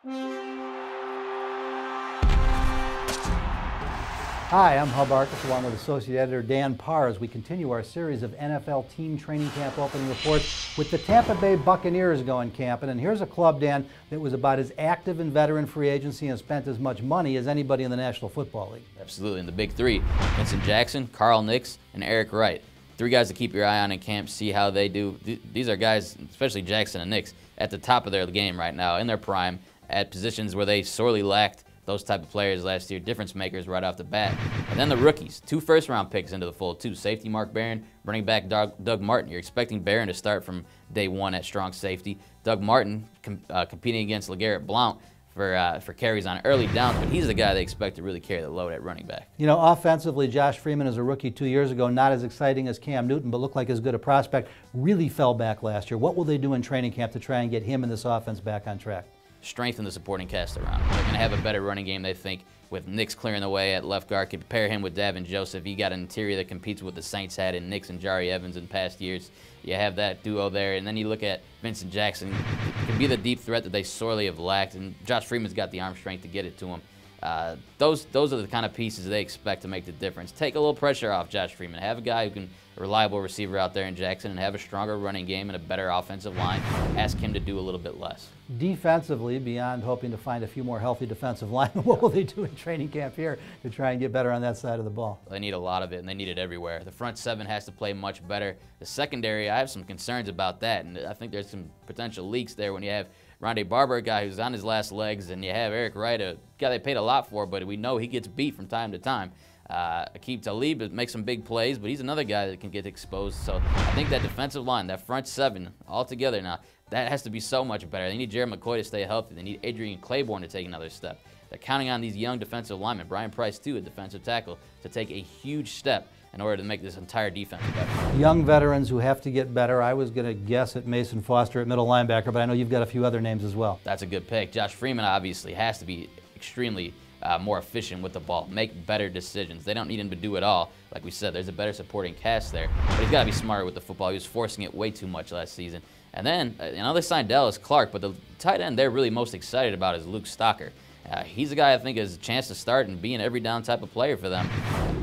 Hi, I'm Hub Arkus along with Associate Editor Dan Parr as we continue our series of NFL team training camp opening reports with the Tampa Bay Buccaneers going camping. And here's a club, Dan, that was about as active in veteran free agency and spent as much money as anybody in the National Football League. Absolutely, and the big three, Vincent Jackson, Carl Nix, and Eric Wright. Three guys to keep your eye on in camp, see how they do. These are guys, especially Jackson and Nix, at the top of their game right now, in their prime, at positions where they sorely lacked those type of players last year, difference makers right off the bat. And then the rookies, 2 first-round picks into the fold, too. Safety Mark Barron, running back Doug Martin. You're expecting Barron to start from day one at strong safety. Doug Martin competing against LeGarrette Blount for carries on early downs, but he's the guy they expect to really carry the load at running back. You know, offensively, Josh Freeman is a rookie 2 years ago, not as exciting as Cam Newton, but looked like as good a prospect, really fell back last year. What will they do in training camp to try and get him and this offense back on track? Strengthen the supporting cast around him. They're going to have a better running game, they think, with Nix clearing the way at left guard. Could pair him with Davin Joseph. You got an interior that competes with the Saints had in Nix and Jari Evans in past years. You have that duo there, and then you look at Vincent Jackson. Can be the deep threat that they sorely have lacked, and Josh Freeman's got the arm strength to get it to him. Those are the kind of pieces they expect to make the difference. Take a little pressure off Josh Freeman. Have a guy who can, a reliable receiver out there in Jackson, and have a stronger running game and a better offensive line. Ask him to do a little bit less. Defensively, beyond hoping to find a few more healthy defensive linemen, what will they do in training camp here to try and get better on that side of the ball? They need a lot of it, and they need it everywhere. The front seven has to play much better. The secondary, I have some concerns about that, and I think there's some potential leaks there when you have Rondé Barber, a guy who's on his last legs, and you have Eric Wright, a guy they paid a lot for, but we know he gets beat from time to time. Aqib Talib makes some big plays, but he's another guy that can get exposed. So I think that defensive line, that front seven, all together now, that has to be so much better. They need Jared McCoy to stay healthy. They need Adrian Claiborne to take another step. They're counting on these young defensive linemen, Brian Price too, a defensive tackle, to take a huge step in order to make this entire defense better. Young veterans who have to get better. I was going to guess at Mason Foster at middle linebacker, but I know you've got a few other names as well. That's a good pick. Josh Freeman obviously has to be extremely more efficient with the ball, make better decisions. They don't need him to do it all. Like we said, there's a better supporting cast there, but he's got to be smarter with the football. He was forcing it way too much last season. And then, they signed Dallas Clark, but the tight end they're really most excited about is Luke Stocker. He's a guy I think has a chance to start and be an every down type of player for them.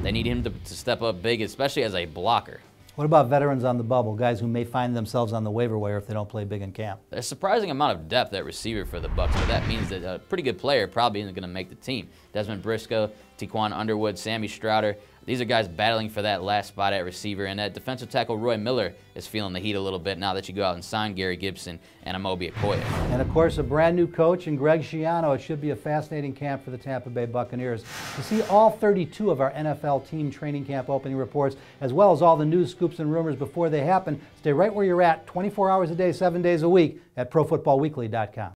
They need him to step up big, especially as a blocker. What about veterans on the bubble, guys who may find themselves on the waiver wire if they don't play big in camp? There's a surprising amount of depth at receiver for the Bucs, but that means that a pretty good player probably isn't going to make the team. Desmond Briscoe, Tiquan Underwood, Sammy Strouder, these are guys battling for that last spot at receiver, and that defensive tackle Roy Miller is feeling the heat a little bit now that you go out and sign Gary Gibson and Amobi Okoye. And of course, a brand new coach in Greg Schiano. It should be a fascinating camp for the Tampa Bay Buccaneers. To see all 32 of our NFL team training camp opening reports, as well as all the news, scoops, and rumors before they happen, stay right where you're at, 24 hours a day, 7 days a week at ProFootballWeekly.com.